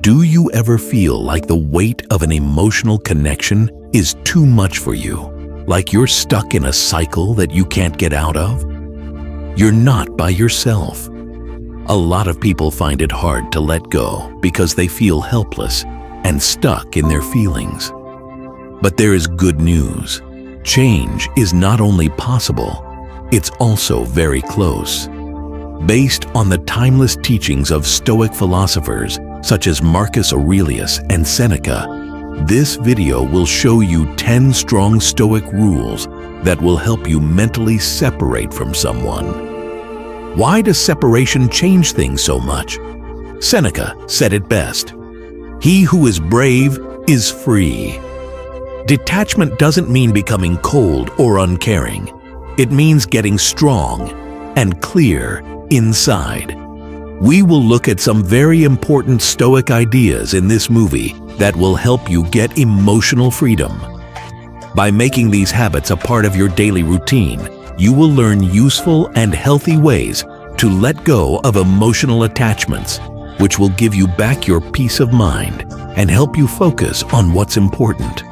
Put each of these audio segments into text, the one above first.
Do you ever feel like the weight of an emotional connection is too much for you? Like you're stuck in a cycle that you can't get out of? You're not by yourself. A lot of people find it hard to let go because they feel helpless and stuck in their feelings. But there is good news. Change is not only possible, it's also very close. Based on the timeless teachings of Stoic philosophers such as Marcus Aurelius and Seneca, this video will show you 10 strong Stoic rules that will help you mentally separate from someone. Why does separation change things so much? Seneca said it best. He who is brave is free. Detachment doesn't mean becoming cold or uncaring. It means getting strong and clear inside. We will look at some very important Stoic ideas in this movie that will help you get emotional freedom. By making these habits a part of your daily routine, you will learn useful and healthy ways to let go of emotional attachments, which will give you back your peace of mind and help you focus on what's important.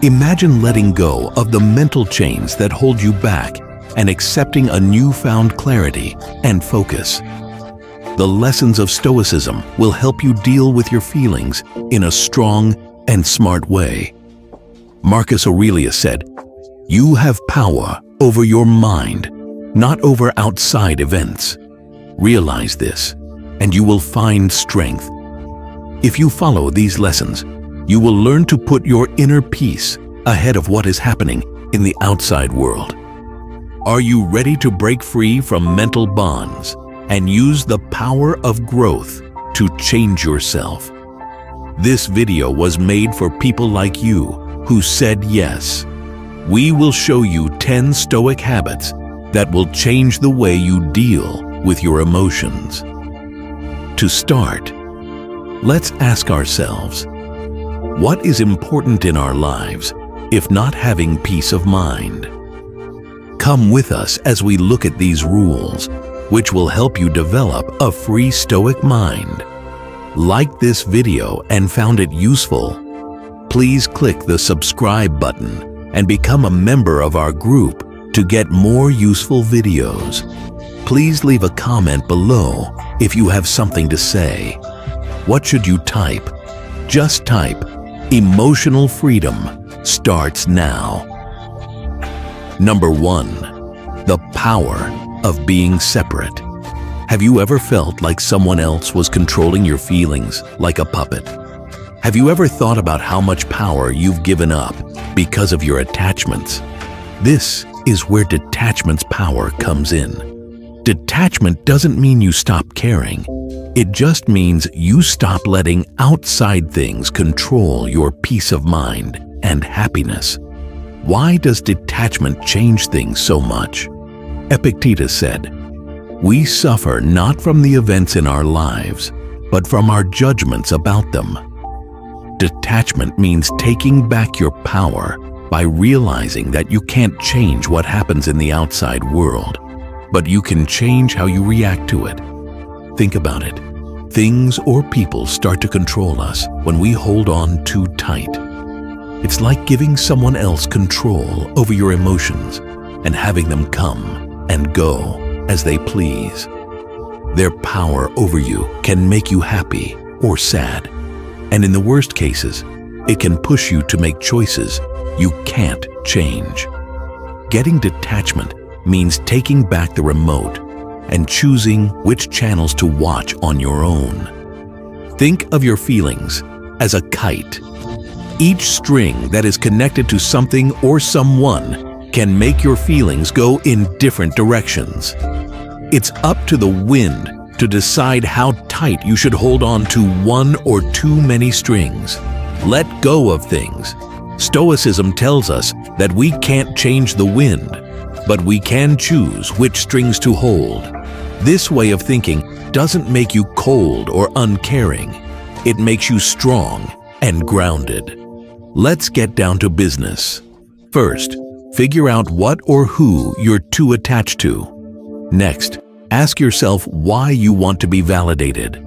Imagine letting go of the mental chains that hold you back and accepting a newfound clarity and focus. The lessons of Stoicism will help you deal with your feelings in a strong and smart way. Marcus Aurelius said, "You have power over your mind, not over outside events. Realize this, and you will find strength." If you follow these lessons, you will learn to put your inner peace ahead of what is happening in the outside world. Are you ready to break free from mental bonds and use the power of growth to change yourself? This video was made for people like you who said yes. We will show you 10 Stoic habits that will change the way you deal with your emotions. To start, let's ask ourselves, what is important in our lives if not having peace of mind? Come with us as we look at these rules, which will help you develop a free Stoic mind. Like this video and found it useful? Please click the subscribe button and become a member of our group to get more useful videos. Please leave a comment below if you have something to say. What should you type? Just type, "Emotional freedom starts now." Number 1. The power of being separate. Have you ever felt like someone else was controlling your feelings like a puppet? Have you ever thought about how much power you've given up because of your attachments? This is where detachment's power comes in. Detachment doesn't mean you stop caring. It just means you stop letting outside things control your peace of mind and happiness. Why does detachment change things so much? Epictetus said, "We suffer not from the events in our lives, but from our judgments about them." Detachment means taking back your power by realizing that you can't change what happens in the outside world, but you can change how you react to it. Think about it. Things or people start to control us when we hold on too tight. It's like giving someone else control over your emotions and having them come and go as they please. Their power over you can make you happy or sad, and in the worst cases, it can push you to make choices you can't change. Getting detachment means taking back the remote and choosing which channels to watch on your own. Think of your feelings as a kite. Each string that is connected to something or someone can make your feelings go in different directions. It's up to the wind to decide how tight you should hold on to one or too many strings. Let go of things. Stoicism tells us that we can't change the wind, but we can choose which strings to hold. This way of thinking doesn't make you cold or uncaring. It makes you strong and grounded. Let's get down to business. First, figure out what or who you're too attached to. Next, ask yourself why you want to be validated.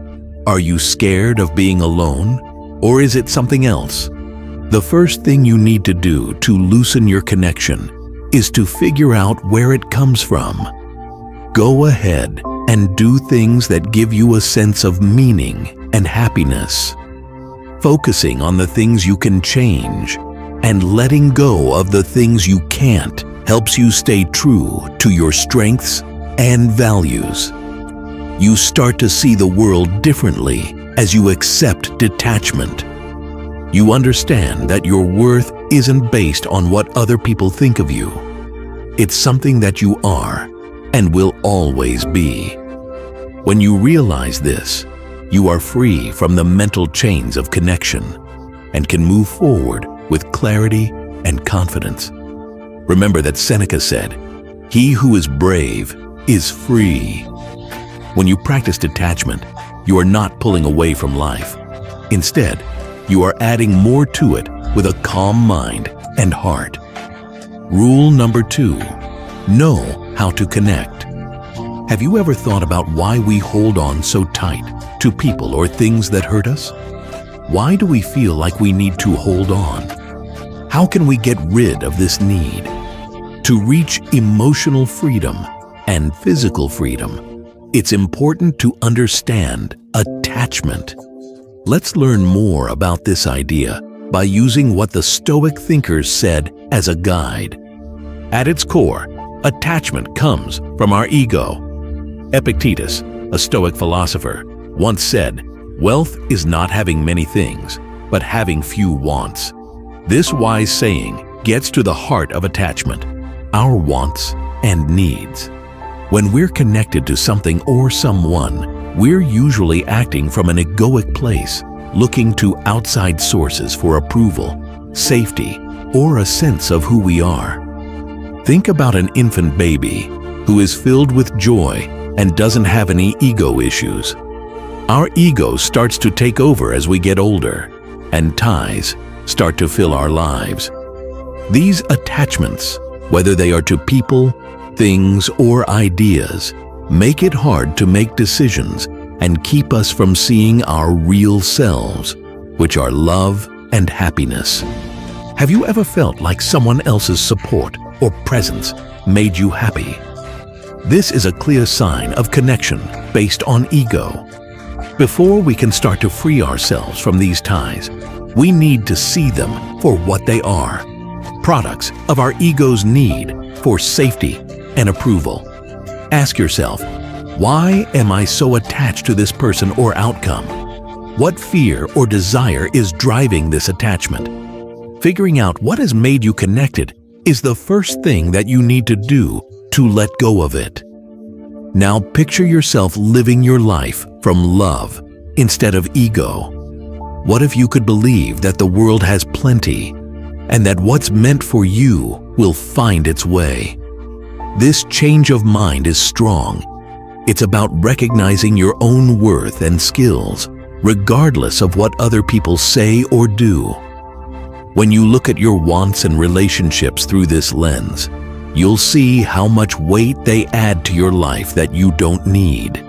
Are you scared of being alone? Or is it something else? The first thing you need to do to loosen your connection is to figure out where it comes from. Go ahead and do things that give you a sense of meaning and happiness. Focusing on the things you can change and letting go of the things you can't helps you stay true to your strengths and values. You start to see the world differently as you accept detachment. You understand that your worth isn't based on what other people think of you. It's something that you are and will always be. When you realize this, you are free from the mental chains of connection and can move forward with clarity and confidence. Remember that Seneca said, "He who is brave is free." When you practice detachment, you are not pulling away from life. Instead, you are adding more to it with a calm mind and heart. Rule number 2, know how to connect. Have you ever thought about why we hold on so tight to people or things that hurt us? Why do we feel like we need to hold on? How can we get rid of this need? To reach emotional freedom and physical freedom, it's important to understand attachment. Let's learn more about this idea by using what the Stoic thinkers said as a guide. At its core, attachment comes from our ego. Epictetus, a Stoic philosopher, once said, "Wealth is not having many things, but having few wants." This wise saying gets to the heart of attachment, our wants and needs. When we're connected to something or someone, we're usually acting from an egoic place, looking to outside sources for approval, safety, or a sense of who we are. Think about an infant baby who is filled with joy and doesn't have any ego issues. Our ego starts to take over as we get older, and ties start to fill our lives. These attachments, whether they are to people, things, or ideas, make it hard to make decisions and keep us from seeing our real selves, which are love and happiness. Have you ever felt like someone else's support or presence made you happy? This is a clear sign of connection based on ego. Before we can start to free ourselves from these ties, we need to see them for what they are, products of our ego's need for safety and approval. Ask yourself, why am I so attached to this person or outcome? What fear or desire is driving this attachment? Figuring out what has made you connected is the first thing that you need to do to let go of it. Now picture yourself living your life from love instead of ego. What if you could believe that the world has plenty and that what's meant for you will find its way? This change of mind is strong. It's about recognizing your own worth and skills, regardless of what other people say or do. When you look at your wants and relationships through this lens, you'll see how much weight they add to your life that you don't need.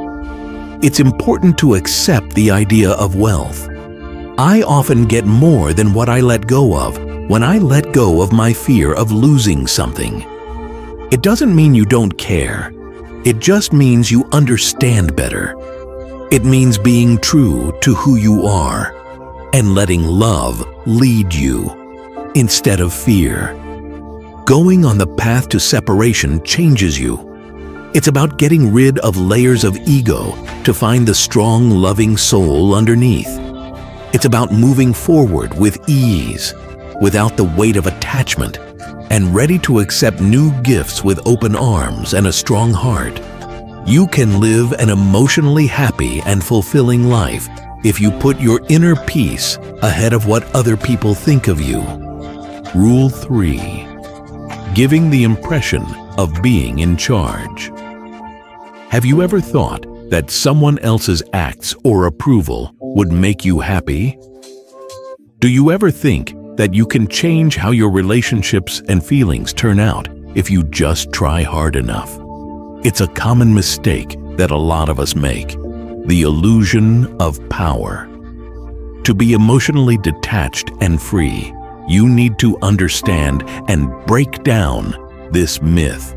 It's important to accept the idea of wealth. I often get more than what I let go of when I let go of my fear of losing something. It doesn't mean you don't care. It just means you understand better. It means being true to who you are and letting love lead you instead of fear. Going on the path to separation changes you. It's about getting rid of layers of ego to find the strong, loving soul underneath. It's about moving forward with ease, without the weight of attachment, and ready to accept new gifts with open arms and a strong heart. You can live an emotionally happy and fulfilling life if you put your inner peace ahead of what other people think of you. Rule 3. Giving the impression of being in charge. Have you ever thought that someone else's acts or approval would make you happy? Do you ever think that you can change how your relationships and feelings turn out if you just try hard enough? It's a common mistake that a lot of us make. the illusion of power. To be emotionally detached and free, you need to understand and break down this myth.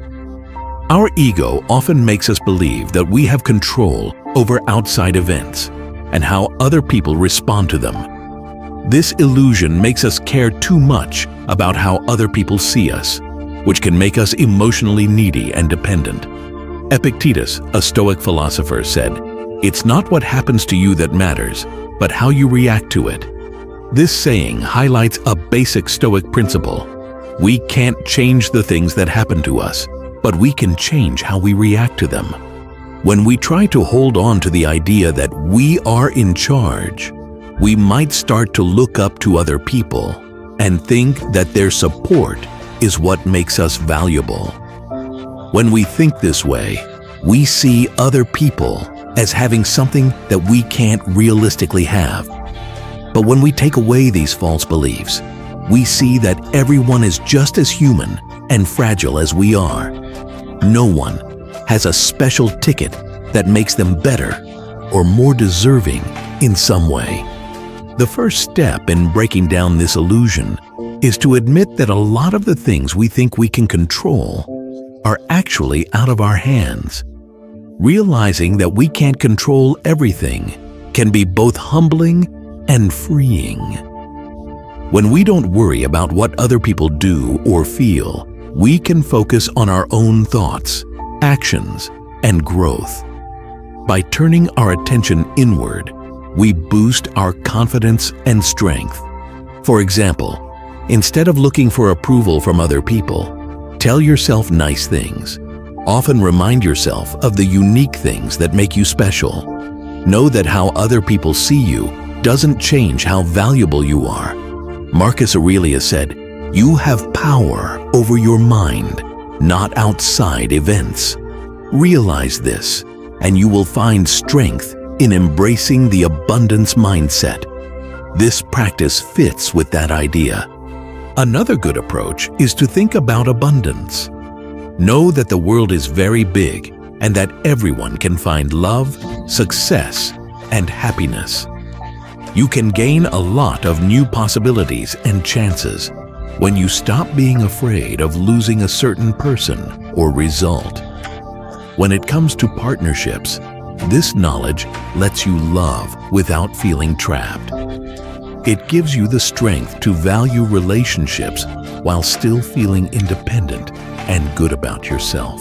Our ego often makes us believe that we have control over outside events and how other people respond to them. This illusion makes us care too much about how other people see us, which can make us emotionally needy and dependent. Epictetus, a Stoic philosopher, said, "It's not what happens to you that matters, but how you react to it." This saying highlights a basic Stoic principle. We can't change the things that happen to us, but we can change how we react to them. When we try to hold on to the idea that we are in charge, we might start to look up to other people and think that their support is what makes us valuable. When we think this way, we see other people as having something that we can't realistically have. But when we take away these false beliefs, we see that everyone is just as human and fragile as we are. No one has a special ticket that makes them better or more deserving in some way. The first step in breaking down this illusion is to admit that a lot of the things we think we can control are actually out of our hands. Realizing that we can't control everything can be both humbling and freeing. When we don't worry about what other people do or feel, we can focus on our own thoughts, actions, and growth. By turning our attention inward, we boost our confidence and strength. For example, instead of looking for approval from other people, tell yourself nice things. Often remind yourself of the unique things that make you special. Know that how other people see you doesn't change how valuable you are. Marcus Aurelius said, "You have power over your mind, not outside events." Realize this, and you will find strength in embracing the abundance mindset. This practice fits with that idea. Another good approach is to think about abundance. Know that the world is very big and that everyone can find love, success, and happiness. You can gain a lot of new possibilities and chances when you stop being afraid of losing a certain person or result. When it comes to partnerships, this knowledge lets you love without feeling trapped. It gives you the strength to value relationships while still feeling independent and good about yourself.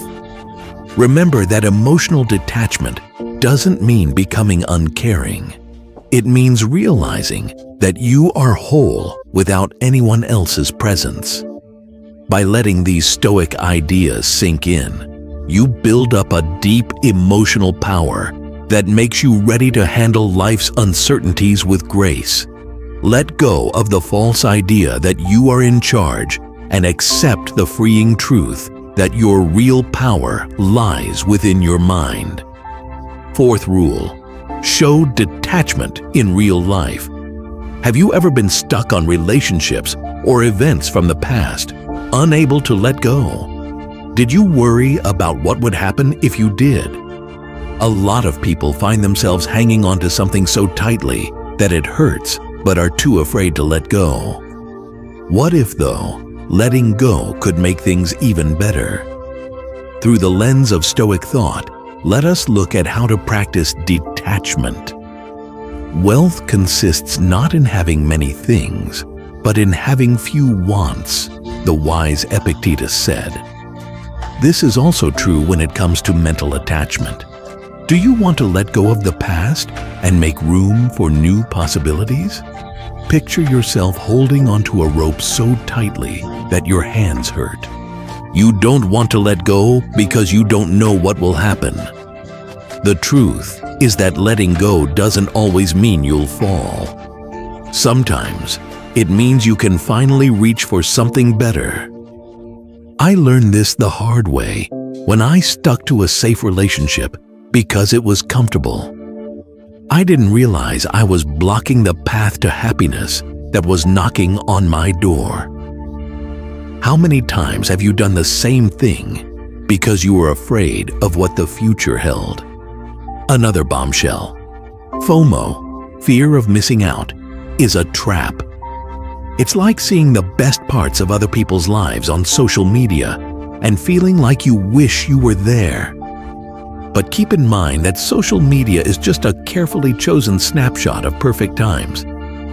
Remember that emotional detachment doesn't mean becoming uncaring. It means realizing that you are whole without anyone else's presence. By letting these Stoic ideas sink in, you build up a deep emotional power that makes you ready to handle life's uncertainties with grace. Let go of the false idea that you are in charge and accept the freeing truth that your real power lies within your mind. Fourth rule, show detachment in real life. Have you ever been stuck on relationships or events from the past, unable to let go? Did you worry about what would happen if you did? A lot of people find themselves hanging on to something so tightly that it hurts, but are too afraid to let go. What if, though, letting go could make things even better? Through the lens of Stoic thought, let us look at how to practice detachment. Wealth consists not in having many things, but in having few wants, the wise Epictetus said. This is also true when it comes to mental attachment. Do you want to let go of the past and make room for new possibilities? Picture yourself holding onto a rope so tightly that your hands hurt. You don't want to let go because you don't know what will happen. The truth is that letting go doesn't always mean you'll fall. Sometimes it means you can finally reach for something better. I learned this the hard way when I stuck to a safe relationship because it was comfortable. I didn't realize I was blocking the path to happiness that was knocking on my door. How many times have you done the same thing because you were afraid of what the future held? Another bombshell. FOMO, fear of missing out, is a trap. It's like seeing the best parts of other people's lives on social media and feeling like you wish you were there. But keep in mind that social media is just a carefully chosen snapshot of perfect times.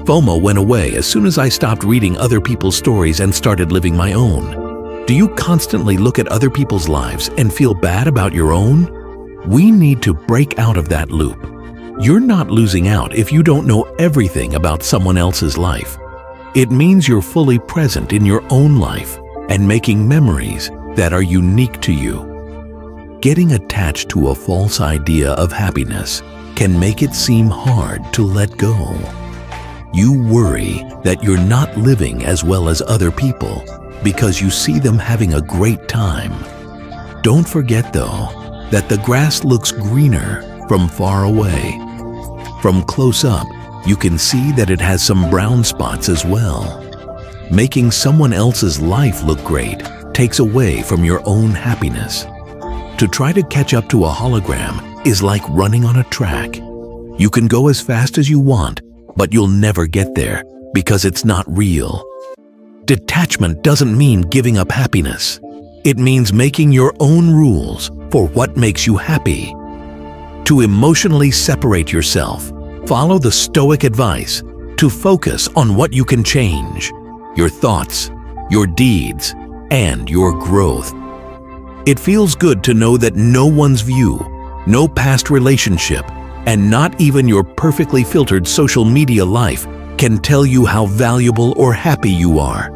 FOMO went away as soon as I stopped reading other people's stories and started living my own. Do you constantly look at other people's lives and feel bad about your own? We need to break out of that loop. You're not losing out if you don't know everything about someone else's life. It means you're fully present in your own life and making memories that are unique to you. Getting attached to a false idea of happiness can make it seem hard to let go. You worry that you're not living as well as other people because you see them having a great time. Don't forget, though, that the grass looks greener from far away. From close up, you can see that it has some brown spots as well. Making someone else's life look great takes away from your own happiness. To try to catch up to a hologram is like running on a track. You can go as fast as you want, but you'll never get there because it's not real. Detachment doesn't mean giving up happiness. It means making your own rules for what makes you happy. To emotionally separate yourself, follow the Stoic advice to focus on what you can change, your thoughts, your deeds, and your growth. It feels good to know that no one's view, no past relationship, and not even your perfectly filtered social media life can tell you how valuable or happy you are.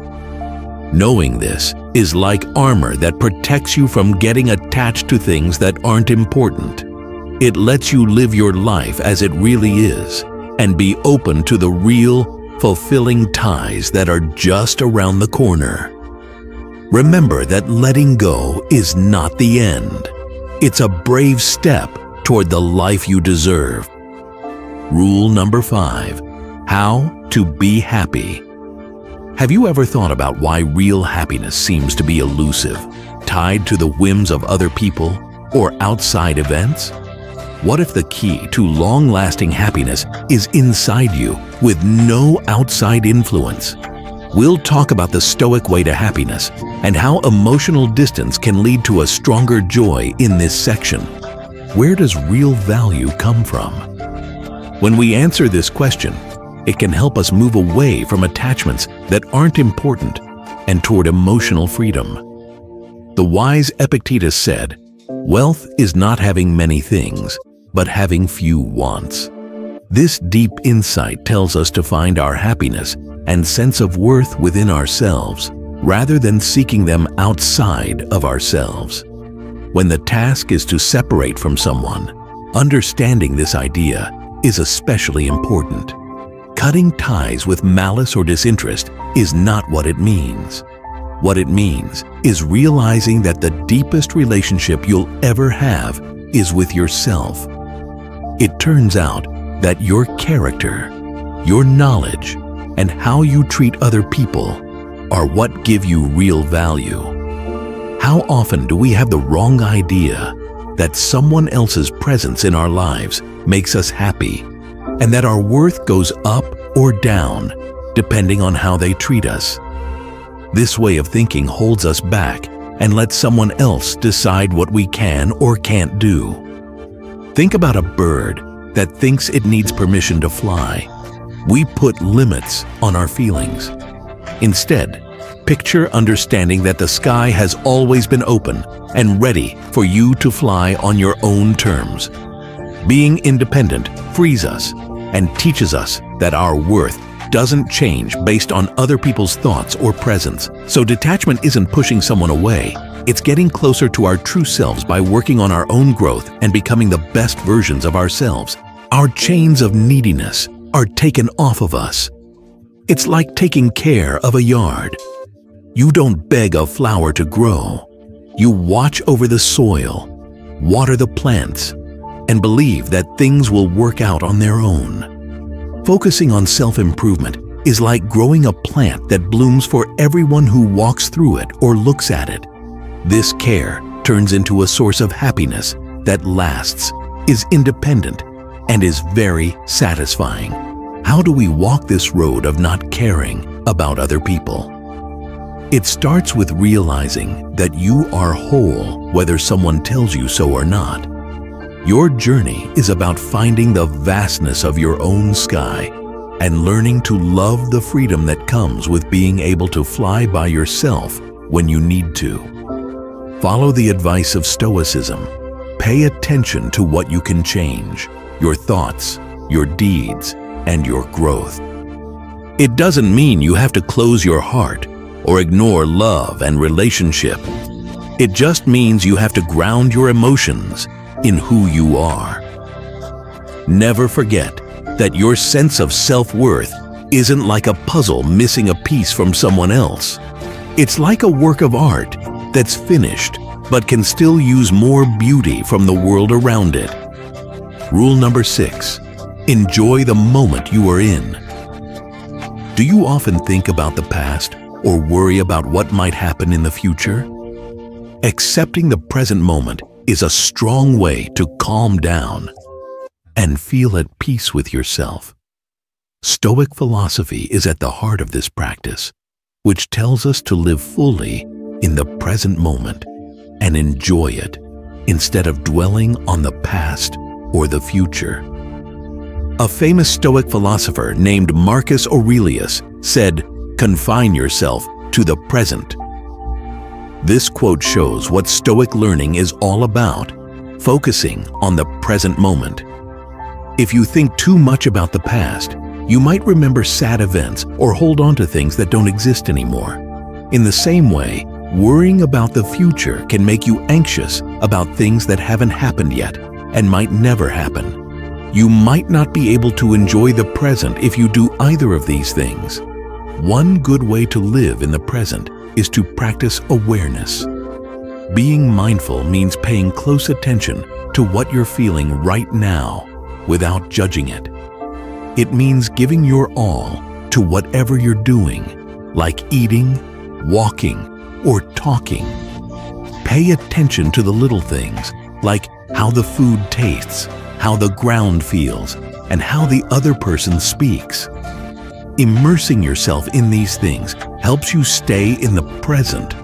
Knowing this is like armor that protects you from getting attached to things that aren't important. It lets you live your life as it really is and be open to the real, fulfilling ties that are just around the corner. Remember that letting go is not the end. It's a brave step toward the life you deserve. Rule number 5, how to be happy. Have you ever thought about why real happiness seems to be elusive, tied to the whims of other people or outside events? What if the key to long-lasting happiness is inside you with no outside influence? We'll talk about the Stoic way to happiness and how emotional distance can lead to a stronger joy in this section. Where does real value come from? When we answer this question, it can help us move away from attachments that aren't important and toward emotional freedom. The wise Epictetus said, "Wealth is not having many things, but having few wants." This deep insight tells us to find our happiness and sense of worth within ourselves, rather than seeking them outside of ourselves. When the task is to separate from someone, understanding this idea is especially important. Cutting ties with malice or disinterest is not what it means. What it means is realizing that the deepest relationship you'll ever have is with yourself. It turns out that your character, your knowledge, and how you treat other people are what give you real value. How often do we have the wrong idea that someone else's presence in our lives makes us happy, and that our worth goes up or down depending on how they treat us? This way of thinking holds us back and lets someone else decide what we can or can't do. Think about a bird that thinks it needs permission to fly. We put limits on our feelings. Instead, picture understanding that the sky has always been open and ready for you to fly on your own terms. Being independent frees us and teaches us that our worth doesn't change based on other people's thoughts or presence. So detachment isn't pushing someone away. It's getting closer to our true selves by working on our own growth and becoming the best versions of ourselves. Our chains of neediness are taken off of us. It's like taking care of a yard. You don't beg a flower to grow. You watch over the soil, water the plants, and believe that things will work out on their own. Focusing on self-improvement is like growing a plant that blooms for everyone who walks through it or looks at it. This care turns into a source of happiness that lasts, is independent, and is very satisfying. How do we walk this road of not caring about other people? It starts with realizing that you are whole, whether someone tells you so or not. Your journey is about finding the vastness of your own sky and learning to love the freedom that comes with being able to fly by yourself when you need to. Follow the advice of Stoicism. Pay attention to what you can change, your thoughts, your deeds, and your growth. It doesn't mean you have to close your heart or ignore love and relationship. It just means you have to ground your emotions in who you are. Never forget that your sense of self-worth isn't like a puzzle missing a piece from someone else. It's like a work of art that's finished but can still use more beauty from the world around it. Rule number 6. Enjoy the moment you are in. Do you often think about the past or worry about what might happen in the future? Accepting the present moment is a strong way to calm down and feel at peace with yourself. Stoic philosophy is at the heart of this practice, which tells us to live fully in the present moment and enjoy it instead of dwelling on the past or the future. A famous Stoic philosopher named Marcus Aurelius said, "Confine yourself to the present." This quote shows what Stoic learning is all about, focusing on the present moment. If you think too much about the past, you might remember sad events or hold on to things that don't exist anymore. In the same way, worrying about the future can make you anxious about things that haven't happened yet and might never happen. You might not be able to enjoy the present if you do either of these things. One good way to live in the present is to practice awareness. Being mindful means paying close attention to what you're feeling right now without judging it. It means giving your all to whatever you're doing, like eating, walking, or talking. Pay attention to the little things, like how the food tastes, how the ground feels, and how the other person speaks. Immersing yourself in these things helps you stay in the present,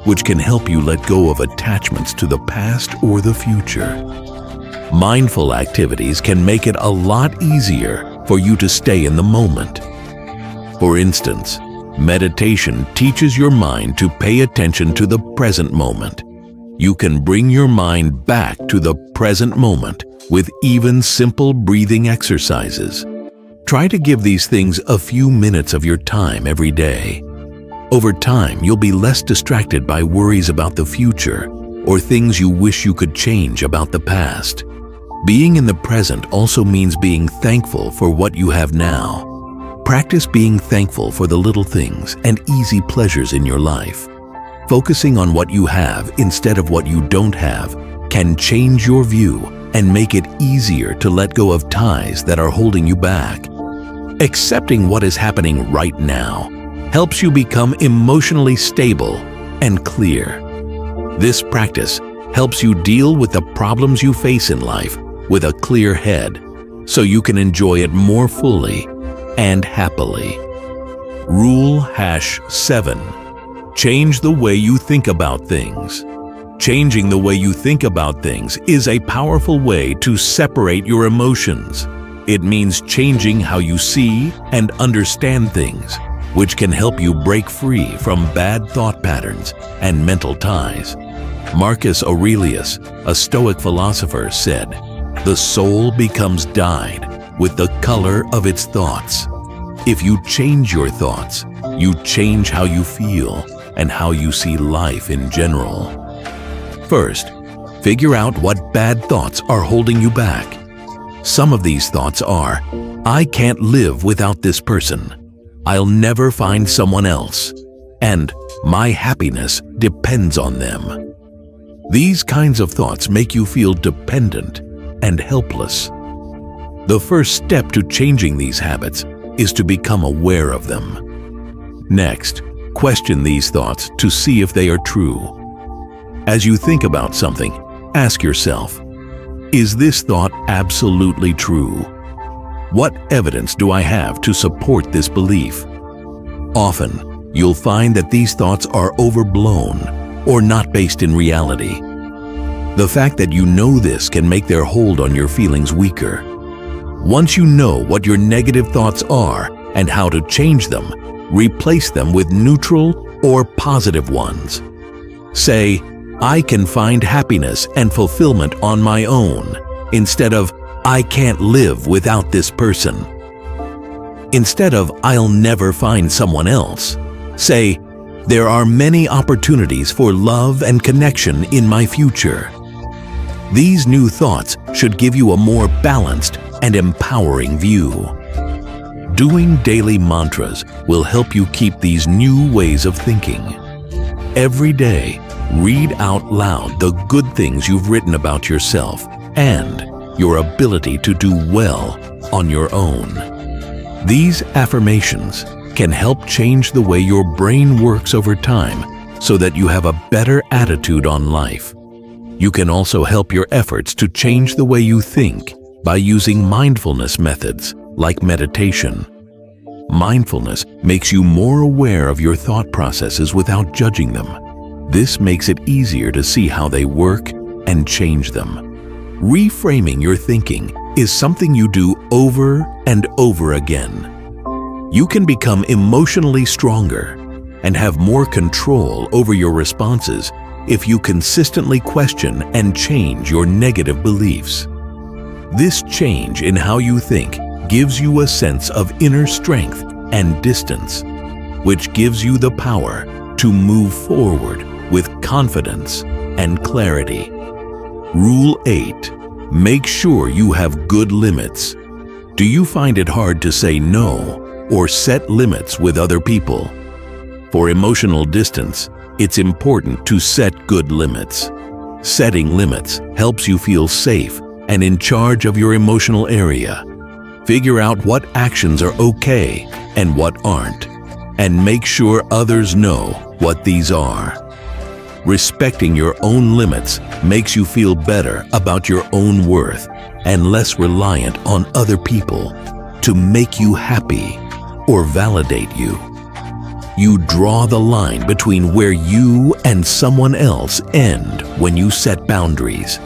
which can help you let go of attachments to the past or the future. Mindful activities can make it a lot easier for you to stay in the moment. For instance, meditation teaches your mind to pay attention to the present moment. You can bring your mind back to the present moment with even simple breathing exercises. Try to give these things a few minutes of your time every day. Over time, you'll be less distracted by worries about the future or things you wish you could change about the past. Being in the present also means being thankful for what you have now. Practice being thankful for the little things and easy pleasures in your life. Focusing on what you have instead of what you don't have can change your view and make it easier to let go of ties that are holding you back. Accepting what is happening right now helps you become emotionally stable and clear. This practice helps you deal with the problems you face in life with a clear head, so you can enjoy it more fully and happily. Rule #7. Change the way you think about things. Changing the way you think about things is a powerful way to separate your emotions. It means changing how you see and understand things, which can help you break free from bad thought patterns and mental ties. Marcus Aurelius, a Stoic philosopher, said, "The soul becomes dyed with the color of its thoughts." If you change your thoughts, you change how you feel and how you see life in general. First, figure out what bad thoughts are holding you back. Some of these thoughts are, "I can't live without this person," "I'll never find someone else," and "My happiness depends on them." These kinds of thoughts make you feel dependent and helpless. The first step to changing these habits is to become aware of them. Next, question these thoughts to see if they are true. As you think about something, ask yourself, Is this thought absolutely true? What evidence do I have to support this belief? Often, you'll find that these thoughts are overblown or not based in reality. The fact that you know this can make their hold on your feelings weaker. Once you know what your negative thoughts are and how to change them, replace them with neutral or positive ones. Say, I can find happiness and fulfillment on my own, instead of, I can't live without this person. Instead of, I'll never find someone else, say, there are many opportunities for love and connection in my future. These new thoughts should give you a more balanced and empowering view. Doing daily mantras will help you keep these new ways of thinking. Every day, read out loud the good things you've written about yourself and your ability to do well on your own. These affirmations can help change the way your brain works over time so that you have a better attitude on life. You can also help your efforts to change the way you think by using mindfulness methods like meditation. Mindfulness makes you more aware of your thought processes without judging them. This makes it easier to see how they work and change them. Reframing your thinking is something you do over and over again. You can become emotionally stronger and have more control over your responses if you consistently question and change your negative beliefs. This change in how you think gives you a sense of inner strength and distance, which gives you the power to move forward with confidence and clarity. Rule 8. Make sure you have good limits. Do you find it hard to say no or set limits with other people? For emotional distance, it's important to set good limits. Setting limits helps you feel safe and in charge of your emotional area. Figure out what actions are okay and what aren't, and make sure others know what these are. Respecting your own limits makes you feel better about your own worth and less reliant on other people to make you happy or validate you. You draw the line between where you and someone else end when you set boundaries.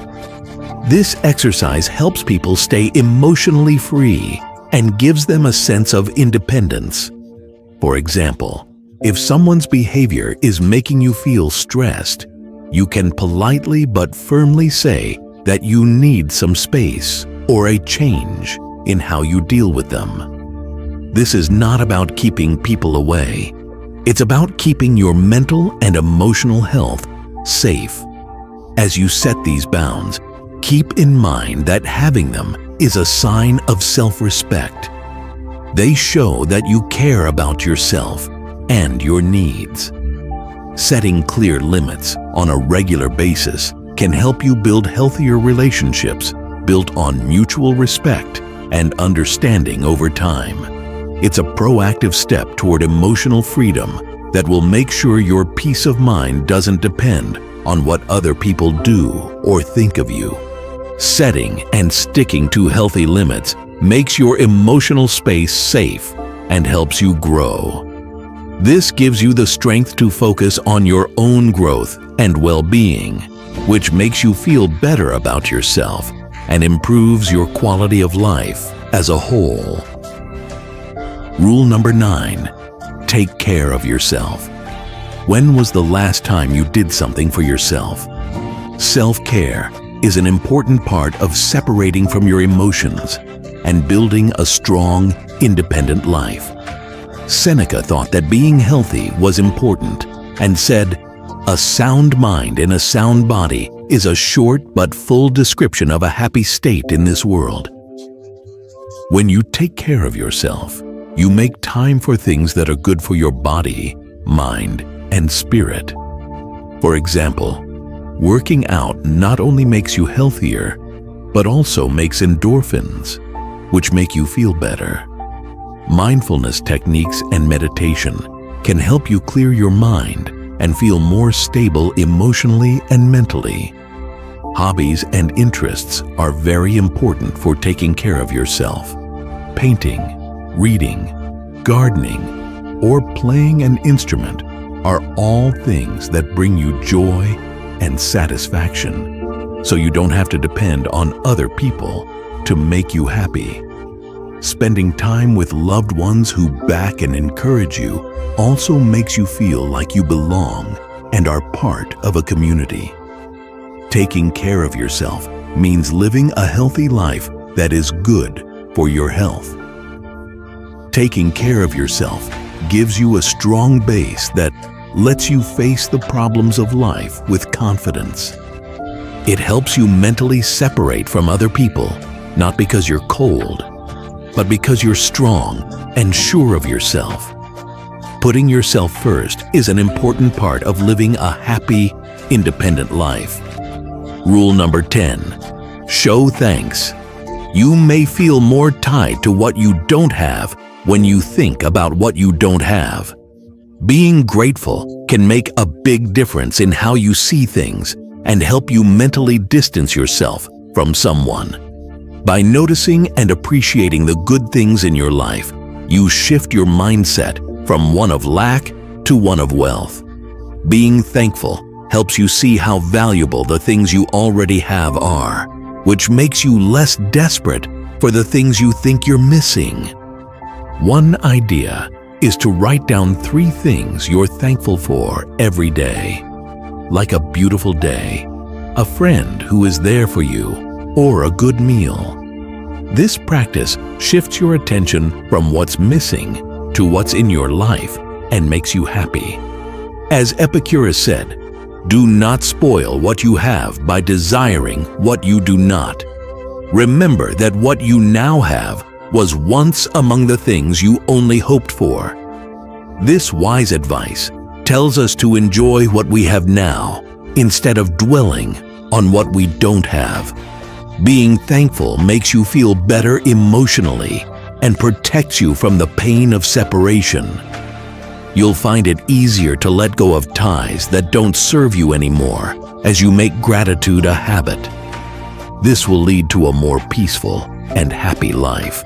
This exercise helps people stay emotionally free and gives them a sense of independence. For example, if someone's behavior is making you feel stressed, you can politely but firmly say that you need some space or a change in how you deal with them. This is not about keeping people away. It's about keeping your mental and emotional health safe. As you set these bounds, keep in mind that having them is a sign of self-respect. They show that you care about yourself and your needs. Setting clear limits on a regular basis can help you build healthier relationships built on mutual respect and understanding over time. It's a proactive step toward emotional freedom that will make sure your peace of mind doesn't depend on what other people do or think of you. Setting and sticking to healthy limits makes your emotional space safe and helps you grow. This gives you the strength to focus on your own growth and well-being, which makes you feel better about yourself and improves your quality of life as a whole. Rule number 9. Take care of yourself. When was the last time you did something for yourself? Self-care is an important part of separating from your emotions and building a strong, independent life. Seneca thought that being healthy was important and said, "A sound mind in a sound body is a short but full description of a happy state in this world." When you take care of yourself, you make time for things that are good for your body, mind, and spirit. For example, working out not only makes you healthier, but also makes endorphins, which make you feel better. Mindfulness techniques and meditation can help you clear your mind and feel more stable emotionally and mentally. Hobbies and interests are very important for taking care of yourself. Painting, reading, gardening, or playing an instrument are all things that bring you joy and satisfaction, so you don't have to depend on other people to make you happy. Spending time with loved ones who back and encourage you also makes you feel like you belong and are part of a community. Taking care of yourself means living a healthy life that is good for your health. Taking care of yourself gives you a strong base that lets you face the problems of life with confidence. It helps you mentally separate from other people, not because you're cold, but because you're strong and sure of yourself. Putting yourself first is an important part of living a happy, independent life. Rule number 10, show thanks. You may feel more tied to what you don't have when you think about what you don't have. Being grateful can make a big difference in how you see things and help you mentally distance yourself from someone. By noticing and appreciating the good things in your life, you shift your mindset from one of lack to one of wealth. Being thankful helps you see how valuable the things you already have are, which makes you less desperate for the things you think you're missing. One idea is to write down 3 things you're thankful for every day, like a beautiful day, a friend who is there for you, or a good meal. This practice shifts your attention from what's missing to what's in your life and makes you happy. As Epicurus said, do not spoil what you have by desiring what you do not. Remember that what you now have was once among the things you only hoped for. This wise advice tells us to enjoy what we have now instead of dwelling on what we don't have. Being thankful makes you feel better emotionally and protects you from the pain of separation. You'll find it easier to let go of ties that don't serve you anymore as you make gratitude a habit. This will lead to a more peaceful and happy life.